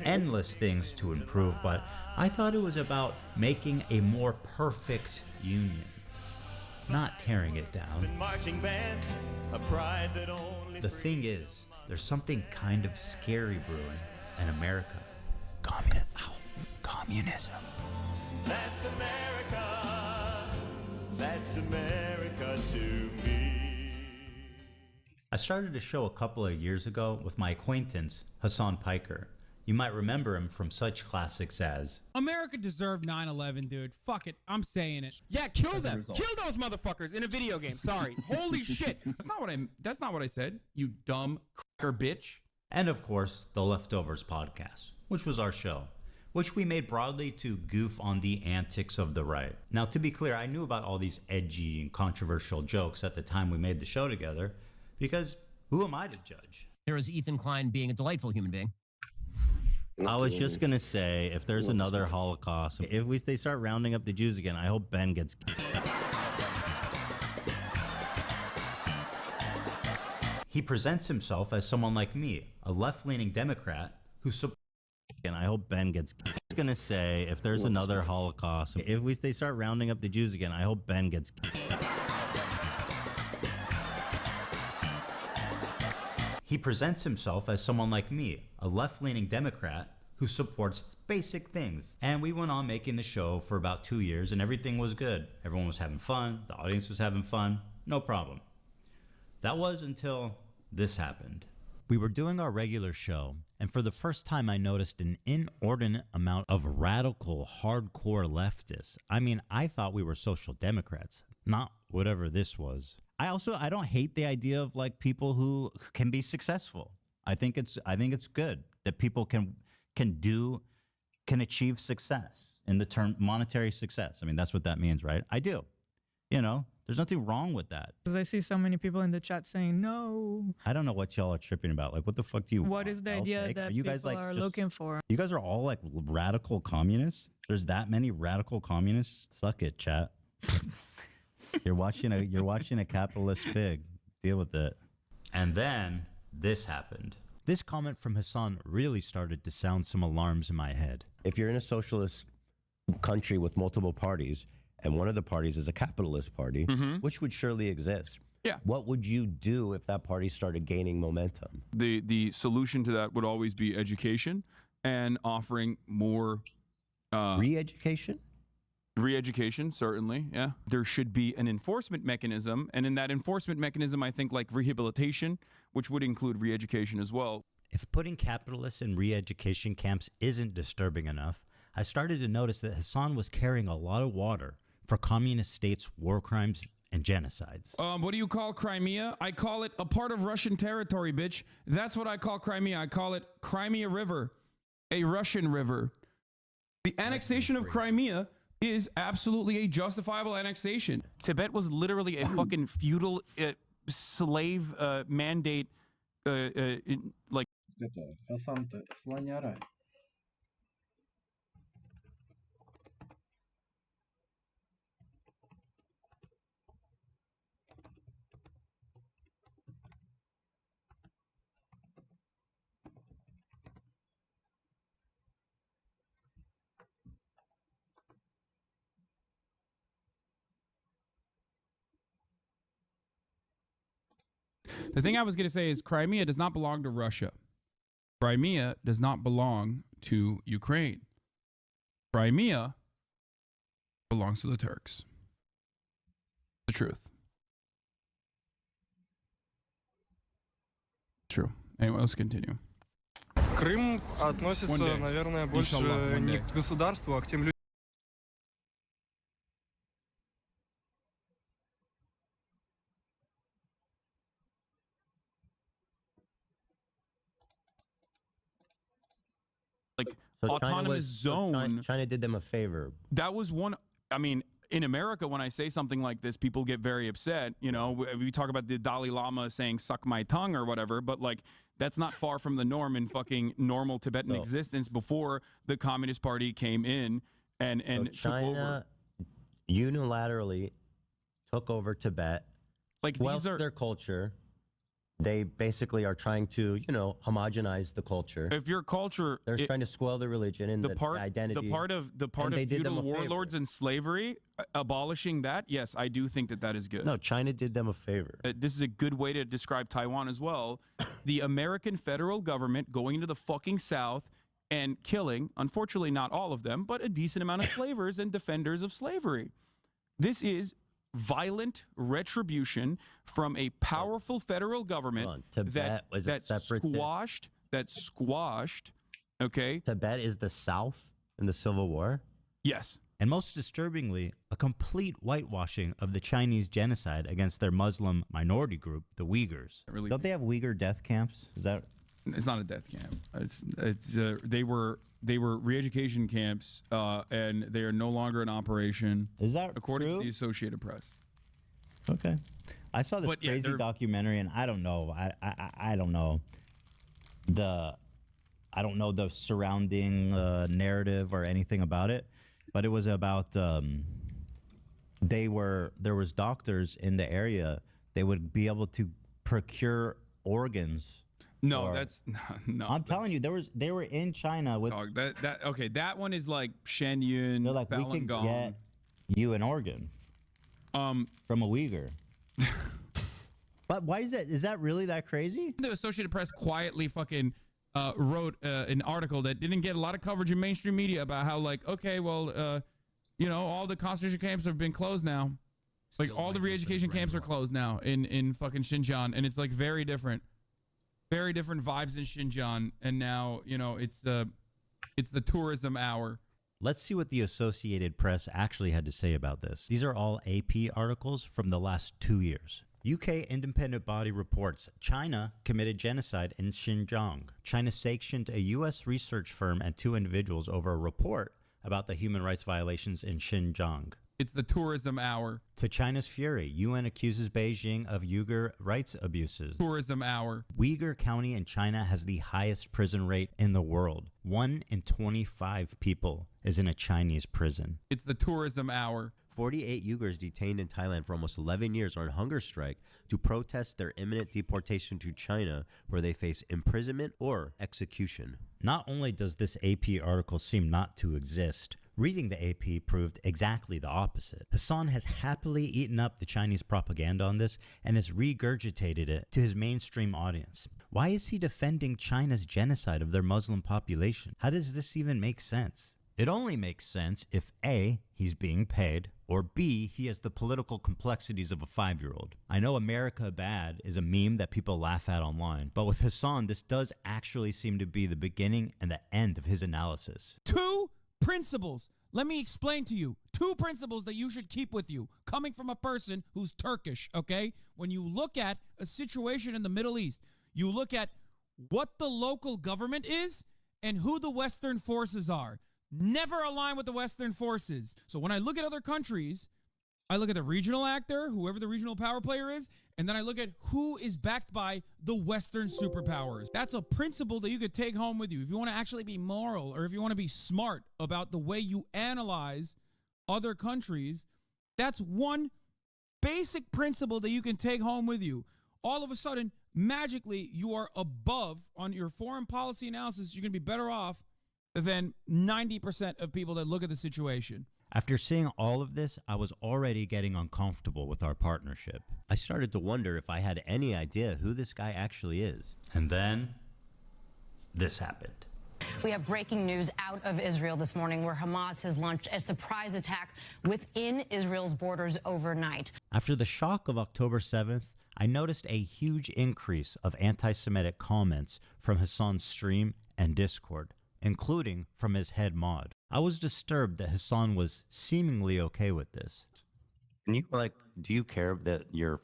endless things to improve, but I thought it was about making a more perfect union, not tearing it down. The thing is, there's something kind of scary brewing in America. Communism. That's America. That's America to me. I started a show a couple of years ago with my acquaintance, Hassan Piker. You might remember him from such classics as America deserved 9/11, dude. Fuck it. I'm saying it. Yeah, kill them. Kill those motherfuckers in a video game. Sorry. Holy shit. That's not what I said, you dumb cracker bitch. and of course, The Leftovers podcast, which was our show, which we made broadly to goof on the antics of the right. Now, to be clear, I knew about all these edgy and controversial jokes at the time we made the show together, because who am I to judge? There is Ethan Klein being a delightful human being. I was just gonna say, if there's another Holocaust, if they start rounding up the Jews again, I hope Ben gets. He presents himself as someone like me, a left-leaning Democrat who supports. And I hope Ben gets. I was gonna say, if there's another Holocaust, if they start rounding up the Jews again, I hope Ben gets. He presents himself as someone like me, a left-leaning Democrat who supports basic things. And we went on making the show for about 2 years and everything was good. Everyone was having fun. The audience was having fun. No problem. That was until this happened. We were doing our regular show, and for the first time I noticed an inordinate amount of radical, hardcore leftists. I mean, I thought we were social democrats, not whatever this was. I don't hate the idea of like people who can be successful. I think it's good that people can achieve success in the term monetary success. I mean, that's what that means, right? I do. You know, there's nothing wrong with that. Because I see so many people in the chat saying no. I don't know what y'all are tripping about. Like, what the fuck do you What is the idea that you people guys like are just looking for? You guys are all like radical communists? There's that many radical communists? Suck it, chat. You're watching a capitalist pig. Deal with it. And then this happened. This comment from Hassan really started to sound some alarms in my head. If you're in a socialist country with multiple parties, and one of the parties is a capitalist party, which would surely exist. Yeah. What would you do if that party started gaining momentum? The solution to that would always be education and offering more re-education. Re-education, certainly, yeah. There should be an enforcement mechanism, and in that enforcement mechanism, I think like rehabilitation, which would include re-education as well. If putting capitalists in re-education camps isn't disturbing enough, I started to notice that Hassan was carrying a lot of water for communist states' war crimes and genocides. What do you call Crimea? I call it a part of Russian territory, bitch. That's what I call Crimea. I call it Crimea River, a Russian river. The annexation of Crimea is absolutely a justifiable annexation. Tibet was literally a fucking feudal slave mandate, like. The thing I was going to say is Crimea does not belong to Russia. Crimea does not belong to Ukraine. Crimea belongs to the Turks. The truth. True. Anyway, let's continue. Крым относится, наверное, больше не к государству, а к тем людям. Like So autonomous zone. China did them a favor. That was one. I mean, in America, when I say something like this, people get very upset. You know, we talk about the Dalai Lama saying "suck my tongue" or whatever, but like that's not far from the norm in fucking normal Tibetan existence before the Communist Party came in and So China unilaterally took over Tibet, like squelched their culture, They basically are trying to, homogenize the culture. If your culture, They're trying to spoil the religion and the identity. the part of feudal warlords and slavery, abolishing that, yes, I do think that is good. No, China did them a favor. This is a good way to describe Taiwan as well. The American federal government going into the fucking South and killing, unfortunately not all of them, but a decent amount of slavers and defenders of slavery. This is violent retribution from a powerful federal government that squashed, okay? Tibet is the South in the Civil War? Yes. And most disturbingly, a complete whitewashing of the Chinese genocide against their Muslim minority group, the Uyghurs. Really, Don't they have Uyghur death camps? Is that? it's not a death camp. They were re-education camps, and they are no longer in operation. Is that according true? to the Associated Press? Okay. I saw this crazy documentary, and I don't know. I don't know the surrounding narrative or anything about it, but it was about there was doctors in the area. They would be able to procure organs. No, no. I'm telling you, they were in China with that one is like Shen Yun. They're like, we can get you an organ from a Uyghur. But why is that? Is that really that crazy? The Associated Press quietly fucking wrote an article that didn't get a lot of coverage in mainstream media about how, like, okay, well, all the concentration camps have been closed now. Like, all the re-education camps are closed now in fucking Xinjiang, and it's like very different vibes in Xinjiang. And now, it's the tourism hour. Let's see what the Associated Press actually had to say about this. These are all AP articles from the last 2 years. UK independent body reports China committed genocide in Xinjiang. China sanctioned a U.S. research firm and 2 individuals over a report about the human rights violations in Xinjiang. It's the tourism hour. To China's fury, UN accuses Beijing of Uyghur rights abuses. Tourism hour. Uyghur County in China has the highest prison rate in the world. 1 in 25 people is in a Chinese prison. It's the tourism hour. 48 Uyghurs detained in Thailand for almost 11 years are on hunger strike to protest their imminent deportation to China, where they face imprisonment or execution. Not only does this AP article seem not to exist, reading the AP proved exactly the opposite. Hassan has happily eaten up the Chinese propaganda on this and has regurgitated it to his mainstream audience. Why is he defending China's genocide of their Muslim population? How does this even make sense? It only makes sense if A, he's being paid, or B, he has the political complexities of a 5-year-old. I know America Bad is a meme that people laugh at online, but with Hassan, this does actually seem to be the beginning and the end of his analysis. 2 principles. Let me explain to you 2 principles that you should keep with you, coming from a person who's Turkish, okay? When you look at a situation in the Middle East, you look at what the local government is and who the Western forces are. Never align with the Western forces. So when I look at other countries, I look at the regional actor, whoever the regional power player is, and then I look at who is backed by the Western superpowers. That's a principle that you could take home with you. If you want to actually be moral, or if you want to be smart about the way you analyze other countries, that's one basic principle that you can take home with you. All of a sudden, magically, you are above on your foreign policy analysis. You're going to be better off than 90% of people that look at the situation. After seeing all of this, I was already getting uncomfortable with our partnership. I started to wonder if I had any idea who this guy actually is. And then, this happened. We have breaking news out of Israel this morning, where Hamas has launched a surprise attack within Israel's borders overnight. After the shock of October 7th, I noticed a huge increase of anti-Semitic comments from Hassan's stream and Discord, including from his head mod. I was disturbed that Hassan was seemingly okay with this. Can you, do you care that your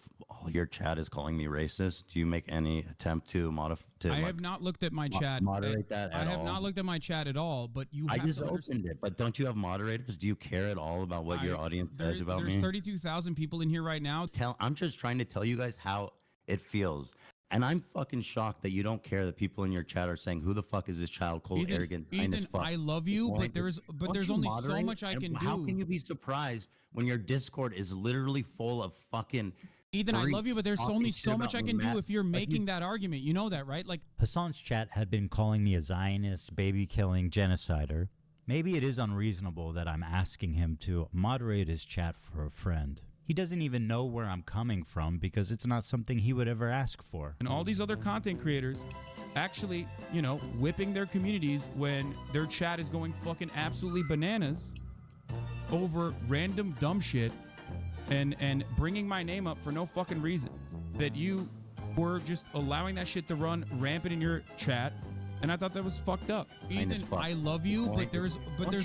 chat is calling me racist? Do you make any attempt to modify? I have not looked at my chat. Moderate that at all? I have not looked at my chat at all, but you I have just to opened it, but don't you have moderators? Do you care at all about what your audience says about me? There's 32,000 people in here right now. I'm just trying to tell you guys how it feels. And I'm fucking shocked that you don't care that people in your chat are saying, who the fuck is this child cold, arrogant, Ethan, fuck? I love you, but there's only so much I can do. How can you be surprised when your Discord is literally full of fucking Ethan, I love you, but there's talking only shit so much about I can do Matt- if you're making that argument. You know that, right? Like, Hassan's chat had been calling me a Zionist, baby-killing genocider. Maybe it is unreasonable that I'm asking him to moderate his chat for a friend. He doesn't even know where I'm coming from because it's not something he would ever ask for. and all these other content creators actually, whipping their communities when their chat is going fucking absolutely bananas over random dumb shit and bringing my name up for no fucking reason. That you were just allowing that shit to run rampant in your chat. And I thought that was fucked up. Ethan, I love you, but there's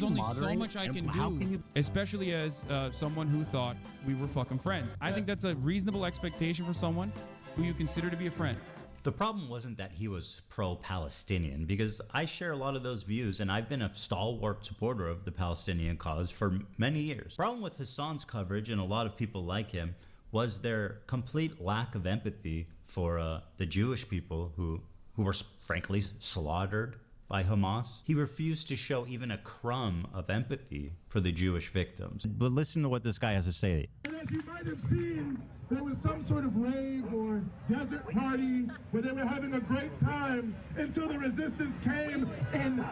only so much I can do, especially as someone who thought we were fucking friends. I think that's a reasonable expectation for someone who you consider to be a friend. The problem wasn't that he was pro-Palestinian, because I share a lot of those views, and I've been a stalwart supporter of the Palestinian cause for many years. The problem with Hassan's coverage, and a lot of people like him, was their complete lack of empathy for the Jewish people who were frankly slaughtered by Hamas. He refused to show even a crumb of empathy for the Jewish victims. But listen to what this guy has to say. And as you might have seen, there was some sort of rave or desert party where they were having a great time until the resistance came in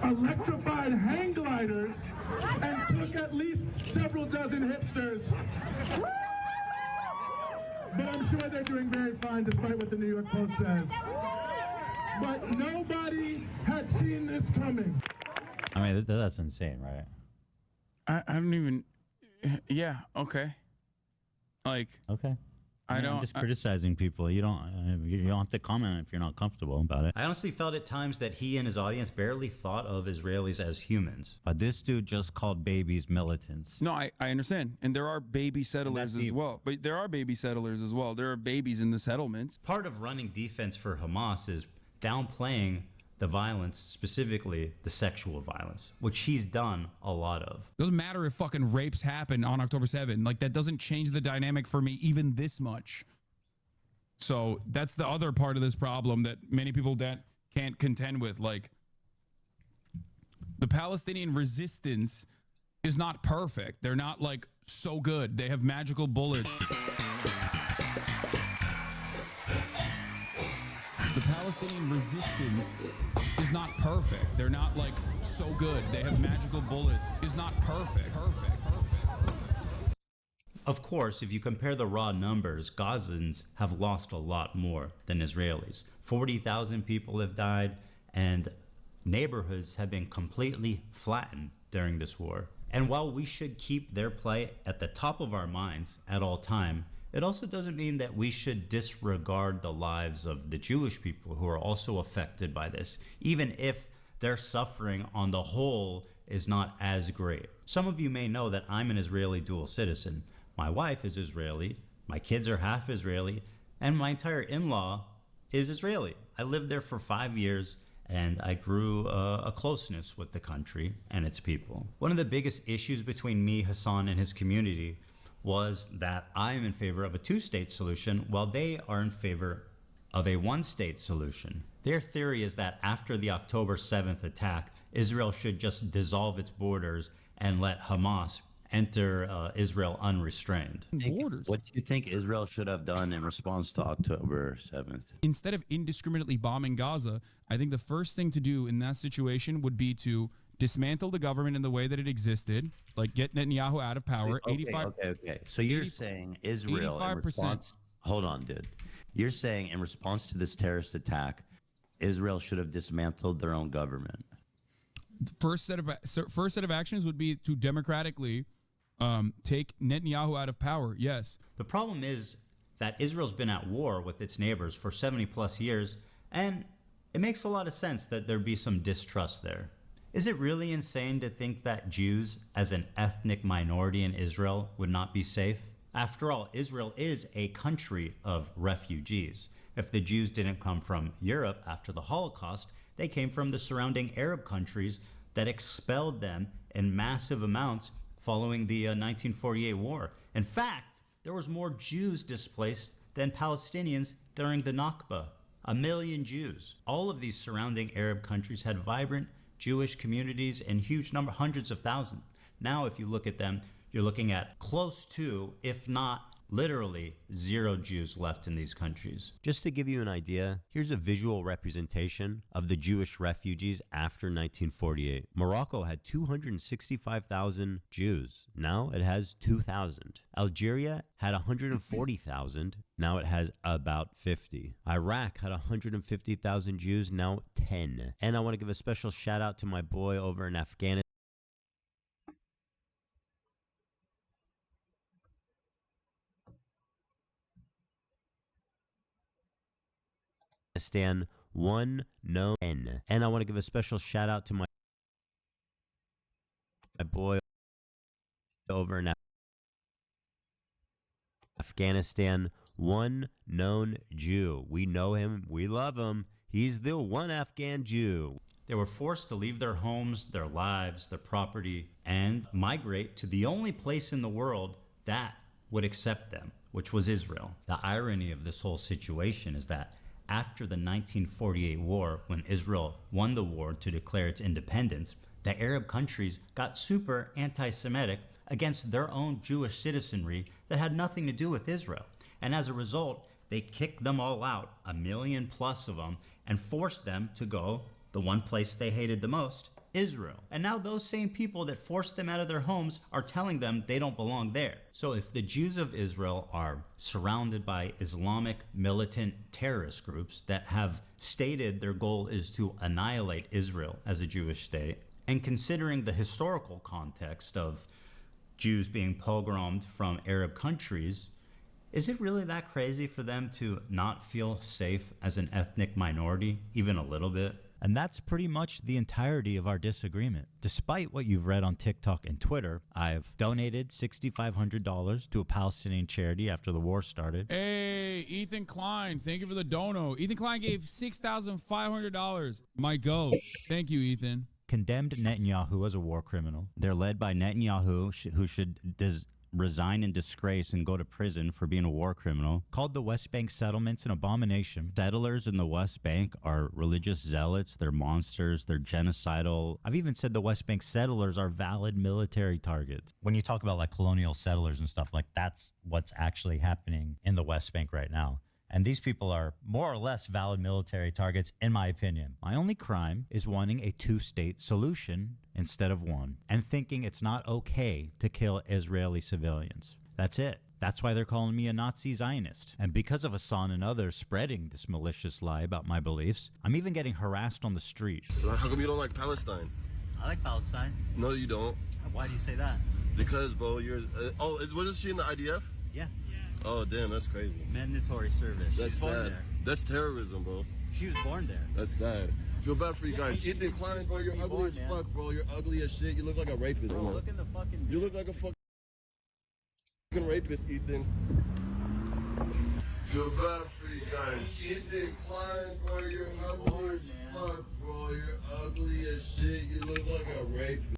electrified hang gliders and took at least several dozen hipsters. But I'm sure they're doing very fine despite what the New York Post says. But nobody had seen this coming. I mean, that's insane, right? I don't even. Yeah. Okay. Like. Okay. I'm just criticizing people. You don't have to comment if you're not comfortable about it. I honestly felt at times that he and his audience barely thought of Israelis as humans. This dude just called babies militants. No, I understand. And there are baby settlers as well. But there are baby settlers as well. There are babies in the settlements. Part of running defense for Hamas is downplaying the violence, specifically the sexual violence, which he's done a lot of. Doesn't matter if fucking rapes happen on October 7th. Like, that doesn't change the dynamic for me even this much. So that's the other part of this problem that many people that can't contend with. Like, the Palestinian resistance is not perfect. They're not like so good. They have magical bullets. The Palestinian resistance is not perfect. They're not like so good. They have magical bullets. Is not perfect. Of course, if you compare the raw numbers, Gazans have lost a lot more than Israelis. 40,000 people have died, and neighborhoods have been completely flattened during this war. And while we should keep their plight at the top of our minds at all time, it also doesn't mean that we should disregard the lives of the Jewish people who are also affected by this, even if their suffering on the whole is not as great. Some of you may know that I'm an Israeli dual citizen. My wife is Israeli, my kids are half Israeli, and my entire in-law is Israeli. I lived there for 5 years, and I grew a closeness with the country and its people. One of the biggest issues between me, Hassan, and his community was that I am in favor of a two-state solution while they are in favor of a one-state solution. Their theory is that after the October 7th attack, Israel should just dissolve its borders and let Hamas enter Israel unrestrained. Borders. What do you think Israel should have done in response to October 7th? Instead of indiscriminately bombing Gaza, I think the first thing to do in that situation would be to dismantle the government in the way that it existed, like get Netanyahu out of power. Okay. So you're saying Israel in response... Hold on, dude. You're saying in response to this terrorist attack, Israel should have dismantled their own government. First set of actions would be to democratically take Netanyahu out of power. Yes. The problem is that Israel's been at war with its neighbors for 70 plus years, and it makes a lot of sense that there'd be some distrust there. Is it really insane to think that Jews as an ethnic minority in Israel would not be safe? After all, Israel is a country of refugees. If the Jews didn't come from Europe after the Holocaust, they came from the surrounding Arab countries that expelled them in massive amounts following the 1948 war. In fact, there was more Jews displaced than Palestinians during the Nakba. 1 million Jews. All of these surrounding Arab countries had vibrant Jewish communities in huge number, hundreds of thousands. Now, if you look at them, you're looking at close to, if not literally 0 Jews left in these countries. Just to give you an idea, here's a visual representation of the Jewish refugees after 1948. Morocco had 265,000 Jews. Now it has 2,000. Algeria had 140,000. Now it has about 50. Iraq had 150,000 Jews. Now 10. And I want to give a special shout out to my boy over in Afghanistan. One known, and I want to give a special shout out to my boy over in Afghanistan, one known Jew. We know him, we love him. He's the one Afghan Jew. They were forced to leave their homes, their lives, their property, and migrate to the only place in the world that would accept them, which was Israel. The irony of this whole situation is that after the 1948 war, when Israel won the war to declare its independence, the Arab countries got super anti-Semitic against their own Jewish citizenry that had nothing to do with Israel. And as a result, they kicked them all out, 1 million plus of them, and forced them to go the one place they hated the most, Israel. And now those same people that forced them out of their homes are telling them they don't belong there. So if the Jews of Israel are surrounded by Islamic militant terrorist groups that have stated their goal is to annihilate Israel as a Jewish state, and considering the historical context of Jews being pogromed from Arab countries, is it really that crazy for them to not feel safe as an ethnic minority, even a little bit? And that's pretty much the entirety of our disagreement. Despite what you've read on TikTok and Twitter, I've donated $6,500 to a Palestinian charity after the war started. Hey, Ethan Klein, thank you for the dono. Ethan Klein gave $6,500. My goat. Thank you, Ethan. Condemned Netanyahu as a war criminal. They're led by Netanyahu, who should resign in disgrace and go to prison for being a war criminal. Called the West Bank settlements an abomination. Settlers in the West Bank are religious zealots, they're monsters, they're genocidal. I've even said the West Bank settlers are valid military targets. When you talk about like colonial settlers and stuff, like that's what's actually happening in the West Bank right now. And these people are more or less valid military targets, in my opinion. My only crime is wanting a two-state solution instead of one, and thinking it's not okay to kill Israeli civilians. That's it. That's why they're calling me a Nazi Zionist. And because of Hassan and others spreading this malicious lie about my beliefs, I'm even getting harassed on the street. So how come you don't like Palestine? I like Palestine. No, you don't. Why do you say that? Because, bro, you're... wasn't she in the IDF? Yeah. Oh, damn, that's crazy. Mandatory service. That's She's born sad. there. That's terrorism, bro. She was born there. That's sad. I feel bad for you guys. Ethan Klein, bro, you're ugly as fuck, bro. You're ugly as shit. You look like a rapist, Bro, man. look in the fucking... You look like a fucking rapist, Ethan. Feel bad for you guys. Ethan Klein, bro, you're ugly as fuck, bro. You're ugly as shit. You look like a rapist.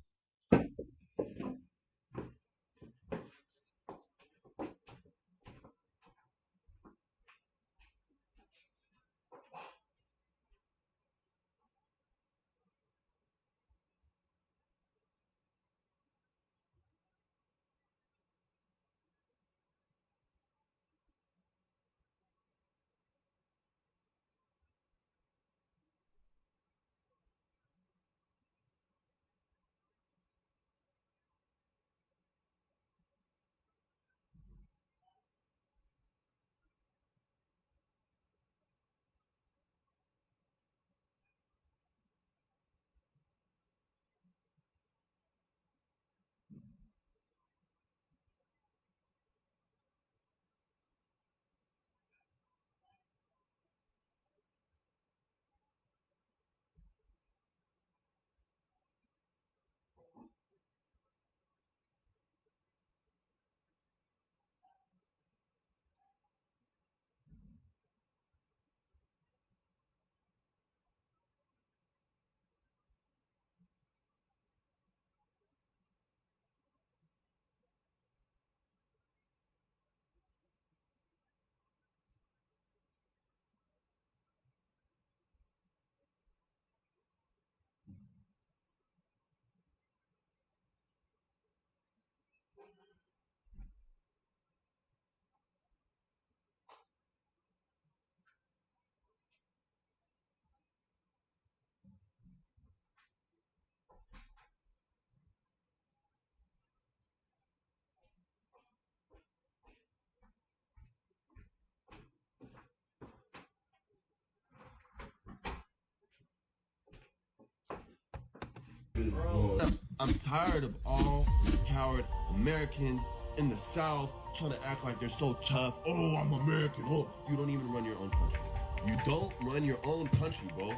this, bro. I'm tired of all these coward Americans in the South trying to act like they're so tough. Oh, I'm American. Oh, you don't even run your own country. You don't run your own country, bro.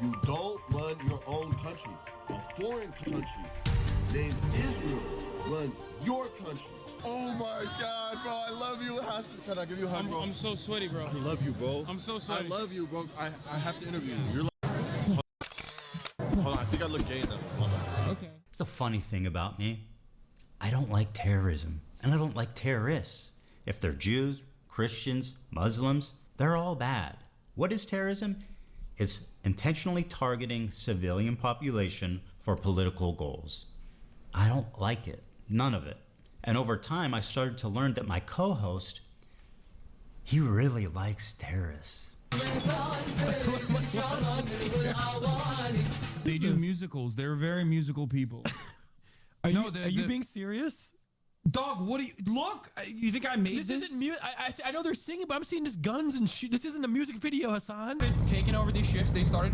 You don't run your own country. A foreign country named Israel runs your country. Oh my God, bro! I love you, Hassan. Can I give you a hug, bro? I'm so sweaty, bro. I love you, bro. I'm so sweaty. I love you, bro. I have to interview you. You're like, hold on, I think I look gay now. Okay. The funny thing about me, I don't like terrorism, and I don't like terrorists. If they're Jews, Christians, Muslims, they're all bad. What is terrorism? It's intentionally targeting civilian population for political goals. I don't like it, none of it. And over time, I started to learn that my co-host, he really likes terrorists. They do musicals. They're very musical people. Are you being serious? Dog, what do you look? You think I made this? This isn't music. I know they're singing, but I'm seeing just guns and shit. This isn't a music video, Hassan. Taking over these ships, they started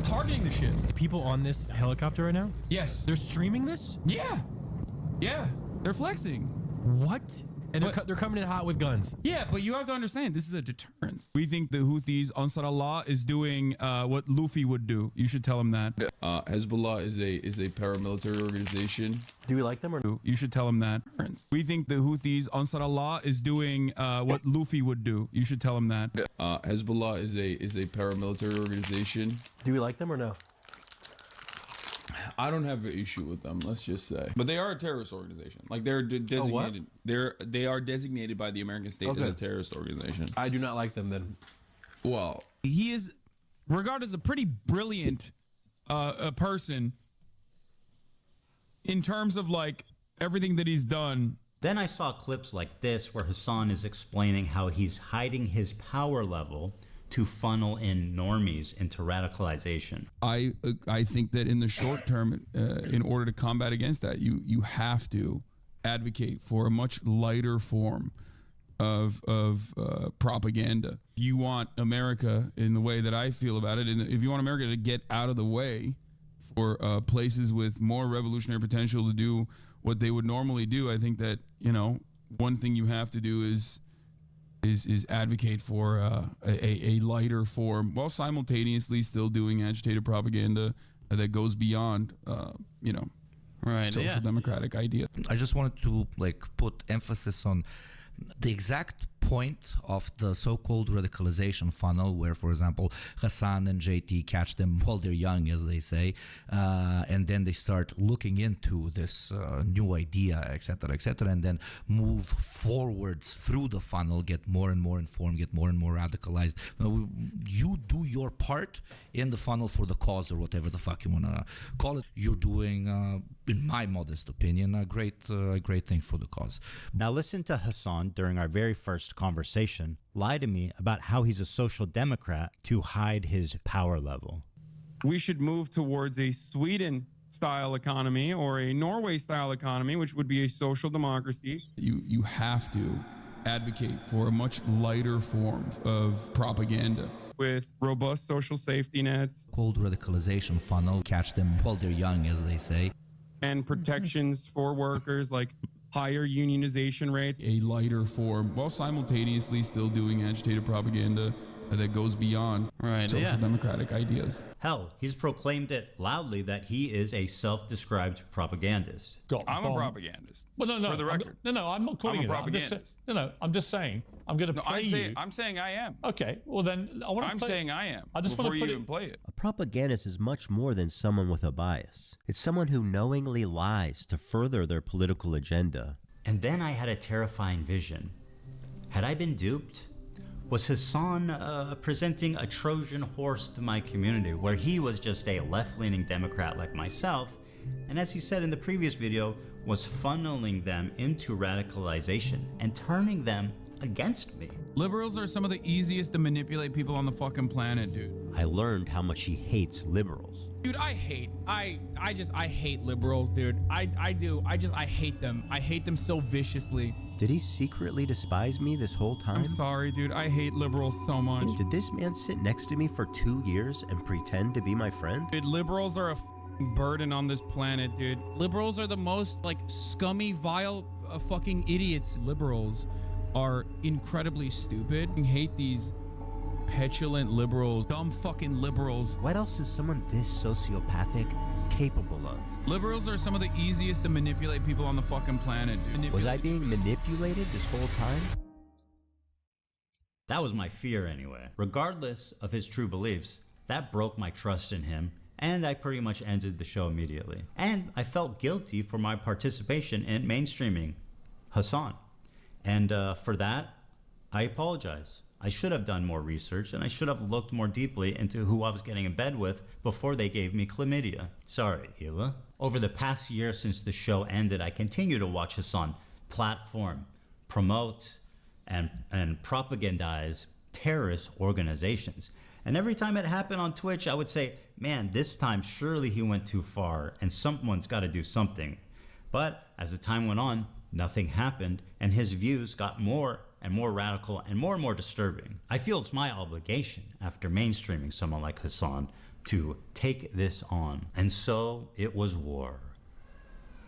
targeting the ships. People on this helicopter right now? Yes. They're streaming this? Yeah. They're flexing. What? And they're coming in hot with guns. Yeah, but you have to understand, this is a deterrence. We think the Houthis, Ansar Allah, is doing what Luffy would do. You should tell him that. Hezbollah is a paramilitary organization. Do we like them or no? You should tell him that. We think the Houthis, Ansar Allah, is doing what Luffy would do. You should tell him that. Hezbollah is a paramilitary organization. Do we like them or no? I don't have an issue with them, let's just say. But they are a terrorist organization. Like they're designated. They are designated by the American state as a terrorist organization. I do not like them then. Well, he is regarded as a pretty brilliant person in terms of like everything that he's done. Then I saw clips like this where Hassan is explaining how he's hiding his power level to funnel in normies into radicalization. I think that in the short term, in order to combat against that, you have to advocate for a much lighter form of propaganda. You want America, in the way that I feel about it, and if you want America to get out of the way for places with more revolutionary potential to do what they would normally do, I think that, one thing you have to do is advocate for a lighter form while simultaneously still doing agitated propaganda that goes beyond social democratic ideas. I just wanted to put emphasis on the exact point of the so-called radicalization funnel, where, for example, Hassan and JT catch them while they're young, as they say, and then they start looking into this new idea, etc., and then move forwards through the funnel, get more and more informed, get more and more radicalized. You do your part in the funnel for the cause, or whatever the fuck you want to call it. You're doing, in my modest opinion, a great thing for the cause. Now listen to Hassan during our very first conversation lie to me about how he's a social democrat to hide his power level. We should move towards a Sweden-style economy or a Norway-style economy, which would be a social democracy. You have to advocate for a much lighter form of propaganda with robust social safety nets. Called radicalization funnel, catch them while they're young, as they say. And protections for workers, like higher unionization rates. A lighter form while simultaneously still doing agitated propaganda that goes beyond social democratic ideas. Hell, he's proclaimed it loudly that he is a self-described propagandist. I'm a propagandist. Well, no. For the record. I'm not calling you that. I'm just saying. I'm going to play you. I'm saying I am. Okay, well then I want to I'm saying I am. I just before want to you even play it. A propagandist is much more than someone with a bias. It's someone who knowingly lies to further their political agenda. And then I had a terrifying vision. Had I been duped? Was Hassan presenting a Trojan horse to my community, where he was just a left-leaning Democrat like myself, and as he said in the previous video, was funneling them into radicalization and turning them against me? Liberals are some of the easiest to manipulate people on the fucking planet, dude. I learned how much he hates liberals. Dude, I hate liberals, dude. I hate them. I hate them so viciously. Did he secretly despise me this whole time? I'm sorry, dude. I hate liberals so much. Did this man sit next to me for 2 years and pretend to be my friend? Dude, liberals are burden on this planet, dude. Liberals are the most like scummy, vile, fucking idiots. Liberals are incredibly stupid. I hate these petulant liberals, dumb fucking liberals. What else is someone this sociopathic capable of? Liberals are some of the easiest to manipulate people on the fucking planet, dude. Was I being manipulated this whole time? That was my fear anyway. Regardless of his true beliefs, that broke my trust in him, and I pretty much ended the show immediately. And I felt guilty for my participation in mainstreaming Hassan. And for that, I apologize. I should have done more research, and I should have looked more deeply into who I was getting in bed with before they gave me chlamydia. Sorry, Hila. Over the past year since the show ended, I continue to watch Hassan platform, promote, and propagandize terrorist organizations. And every time it happened on Twitch, I would say, man, this time surely he went too far, and someone's got to do something. But as the time went on, nothing happened, and his views got more and more radical and more disturbing. I feel it's my obligation, after mainstreaming someone like Hassan, to take this on. And so it was war.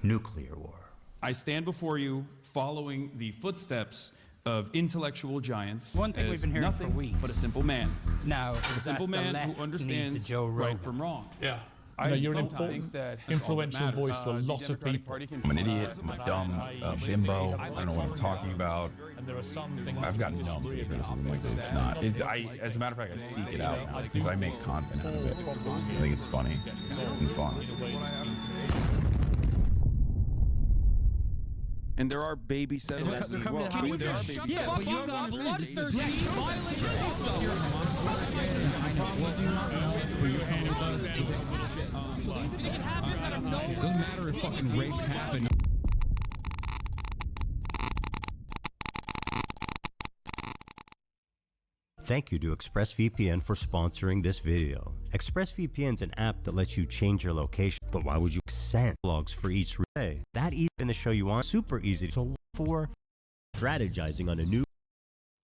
Nuclear war. I stand before you following the footsteps of intellectual giants. One thing we've been hearing nothing for weeks. but a simple man. Now, A simple man who understands right from wrong. Yeah. I You're an sometimes important, think that influential voice to a lot of people. I'm an idiot, I'm a dumb bimbo, I don't know what I'm talking about. And there are some things I've gotten numb to hearing something like this. It's not. As a matter of fact, I seek it out now because I make content out of it. I think it's funny and fun. And there are baby settlers as well. Can you just shut the fuck up, bloodthirsty, violent Doesn't matter if fucking rapes happen. Thank you to ExpressVPN for sponsoring this video. ExpressVPN is an app that lets you change your location, but why would you send logs for each day? That easy in the show you want, super easy. So for strategizing on a new.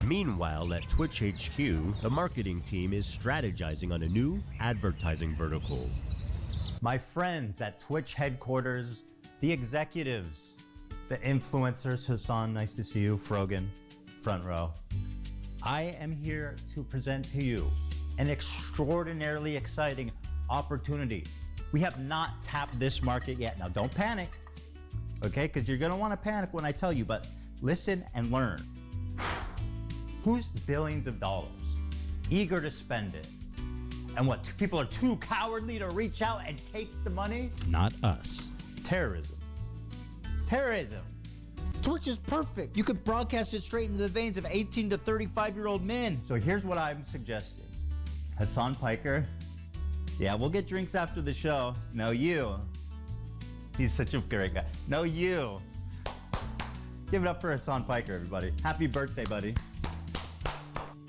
Meanwhile, at Twitch HQ, the marketing team is strategizing on a new advertising vertical. My friends at Twitch headquarters, the executives, the influencers, Hassan, nice to see you, Frogan, front row. I am here to present to you an extraordinarily exciting opportunity. We have not tapped this market yet. Now, don't panic, okay? Because you're gonna wanna panic when I tell you, but listen and learn. Who's billions of dollars, eager to spend it? And what, people are too cowardly to reach out and take the money? Not us. Terrorism. Terrorism. Twitch is perfect. You could broadcast it straight into the veins of 18 to 35-year-old men. So here's what I'm suggesting. Hassan Piker. Yeah, we'll get drinks after the show. No, you. He's such a great guy. No, you. Give it up for Hassan Piker, everybody. Happy birthday, buddy.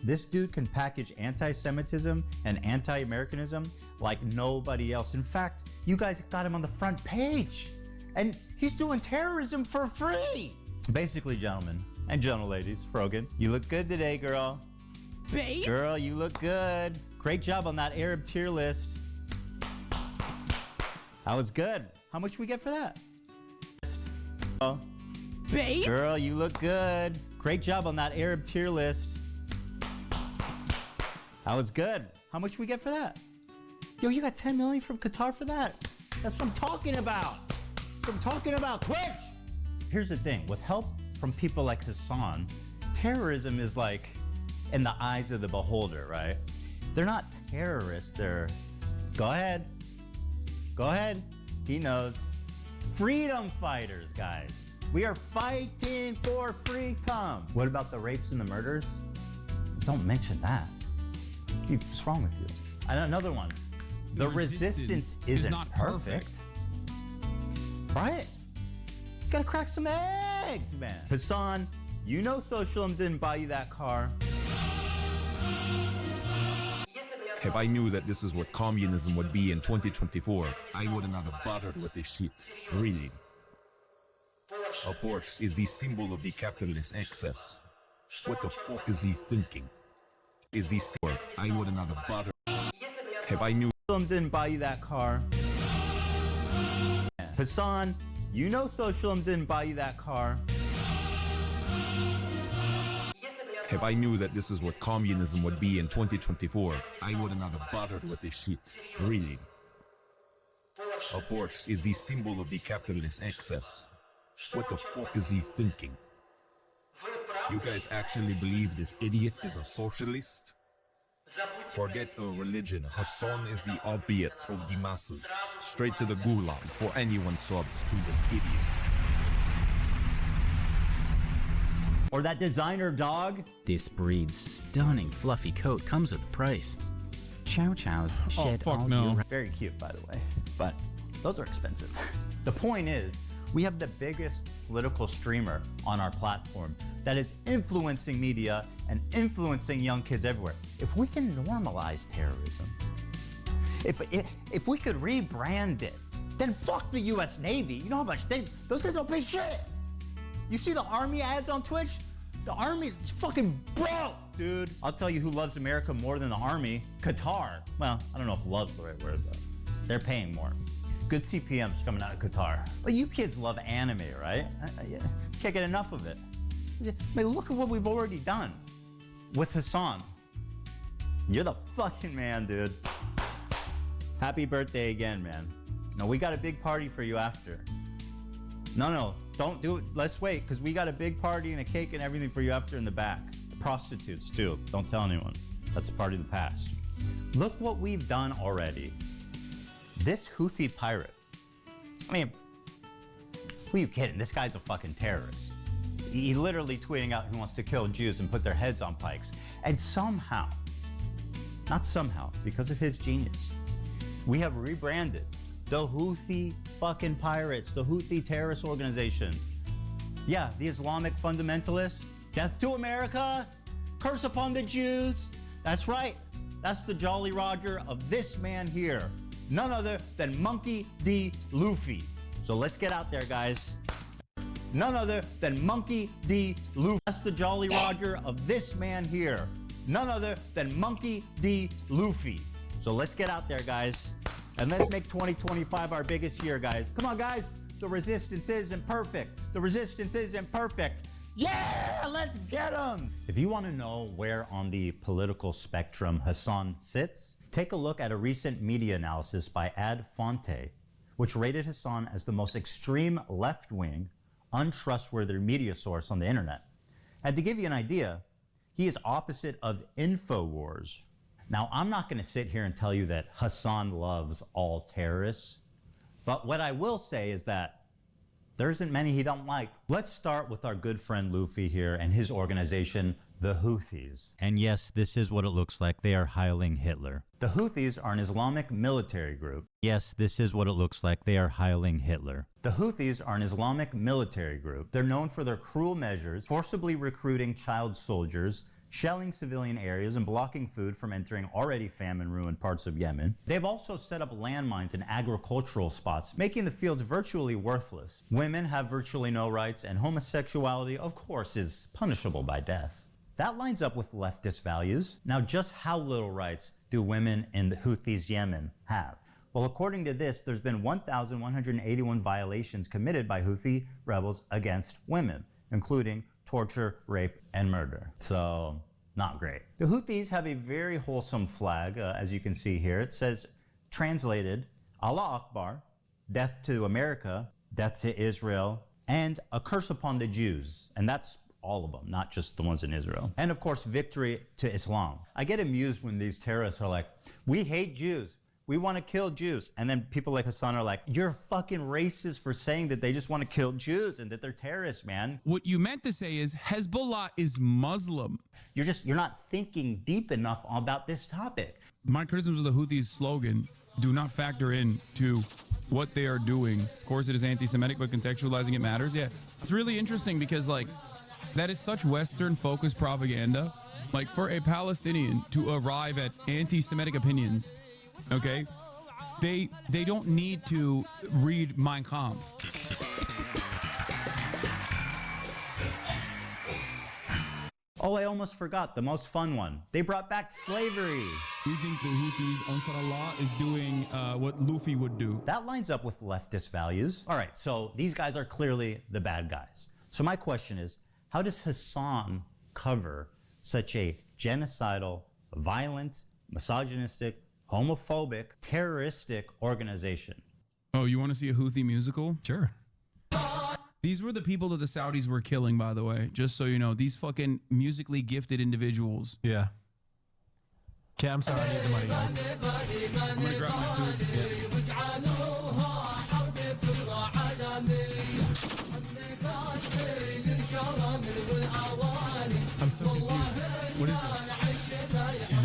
This dude can package anti-Semitism and anti-Americanism like nobody else. In fact, you guys got him on the front page. And he's doing terrorism for free. Basically, gentlemen and gentle ladies, Frogan, you look good today, girl. Babe? Girl, you look good. Great job on that Arab tier list. That was good. How much we get for that? Oh. Babe? Girl, you look good. Great job on that Arab tier list. That was good. How much we get for that? Yo, you got 10 million from Qatar for that? That's what I'm talking about. I'm talking about Twitch. Here's the thing, with help from people like Hassan, terrorism is like in the eyes of the beholder, right? They're not terrorists, they're, go ahead. Go ahead, he knows. Freedom fighters, guys. We are fighting for freedom. What about the rapes and the murders? Don't mention that. What's wrong with you? And another one. The resistance isn't not perfect. Right? You gotta crack some eggs, man. Hassan, you know Socialism didn't buy you that car. If I knew that this is what communism would be in 2024, I wouldn't have bothered with this shit. Really. A horse is the symbol of the capitalist excess. What the fuck is he thinking? Is the I wouldn't have bothered. If I knew Socialism didn't buy you that car. Hassan, you know Socialism didn't buy you that car. If I knew that this is what communism would be in 2024, I wouldn't have bothered with this shit. Really. Abortion is the symbol of the capitalist excess. What the fuck is he thinking? You guys actually believe this idiot is a socialist? Forget a religion. Hassan is the opiate of the masses. Straight to the gulag for anyone subbed to this idiot. Or that designer dog? This breed's stunning fluffy coat comes with a price. Chow Chows shed all year. Very cute, by the way, but those are expensive. The point is, we have the biggest political streamer on our platform that is influencing media and influencing young kids everywhere. If we can normalize terrorism, if we could rebrand it, then fuck the US Navy. You know how much those guys don't pay shit. You see the Army ads on Twitch? The Army is fucking broke, dude. I'll tell you who loves America more than the Army. Qatar. Well, I don't know if love's the right word, though. They're paying more. Good CPMs coming out of Qatar. But you kids love anime, right? Can't get enough of it. I mean, look at what we've already done with Hassan. You're the fucking man, dude. Happy birthday again, man. No, we got a big party for you after. No, don't do it. Let's wait, because we got a big party and a cake and everything for you after in the back. Prostitutes, too. Don't tell anyone. That's part of the past. Look what we've done already. This Houthi pirate. I mean, who are you kidding? This guy's a fucking terrorist. He literally tweeting out he wants to kill Jews and put their heads on pikes. And somehow, not somehow, because of his genius, we have rebranded the Houthi fucking pirates, the Houthi terrorist organization. Yeah, the Islamic fundamentalists. Death to America, curse upon the Jews. That's right. That's the Jolly Roger of this man here. None other than Monkey D. Luffy. So let's get out there, guys. None other than Monkey D. Luffy. That's the Jolly Roger of this man here. None other than Monkey D. Luffy. So let's get out there, guys. And let's make 2025 our biggest year, guys. Come on, guys. The resistance isn't perfect. The resistance isn't perfect. Yeah, let's get him. If you want to know where on the political spectrum Hassan sits, take a look at a recent media analysis by Ad Fonte, which rated Hassan as the most extreme left-wing, untrustworthy media source on the internet. And to give you an idea, he is opposite of InfoWars. Now, I'm not going to sit here and tell you that Hassan loves all terrorists, but what I will say is that there isn't many he don't like. Let's start with our good friend Luffy here and his organization, the Houthis. And yes, this is what it looks like. They are hiling Hitler. The Houthis are an Islamic military group. Yes, this is what it looks like. They are hiling Hitler. The Houthis are an Islamic military group. They're known for their cruel measures, forcibly recruiting child soldiers, shelling civilian areas, and blocking food from entering already famine-ruined parts of Yemen. They've also set up landmines in agricultural spots, making the fields virtually worthless. Women have virtually no rights, and homosexuality, of course, is punishable by death. That lines up with leftist values. Now, just how little rights do women in the Houthis' Yemen have? Well, according to this, there's been 1,181 violations committed by Houthi rebels against women, including torture, rape, and murder. So, not great. The Houthis have a very wholesome flag, as you can see here. It says, translated, Allah Akbar, death to America, death to Israel, and a curse upon the Jews. And that's all of them, not just the ones in Israel. And of course, victory to Islam. I get amused when these terrorists are like, we hate Jews. We want to kill Jews. And then people like Hassan are like, you're fucking racist for saying that they just want to kill Jews and that they're terrorists, man. What you meant to say is Hezbollah is Muslim. You're not thinking deep enough about this topic. My criticisms of the Houthis' slogan do not factor into what they are doing. Of course, it is anti-Semitic, but contextualizing it matters. Yeah, it's really interesting because like that is such Western-focused propaganda. Like for a Palestinian to arrive at anti-Semitic opinions, okay, they don't need to read Mein Kampf. Oh, I almost forgot the most fun one. They brought back slavery. We think the Houthis, Ansar Allah, is doing what Luffy would do. That lines up with leftist values. All right, so these guys are clearly the bad guys. So my question is, how does Hassan cover such a genocidal, violent, misogynistic, homophobic, terroristic organization? Oh, you want to see a Houthi musical? Sure. These were the people that the Saudis were killing, by the way. Just so you know, these fucking musically gifted individuals. Yeah. Okay, I'm sorry, I need the money, guys. I'm gonna grab my food. I'm so confused. What is this?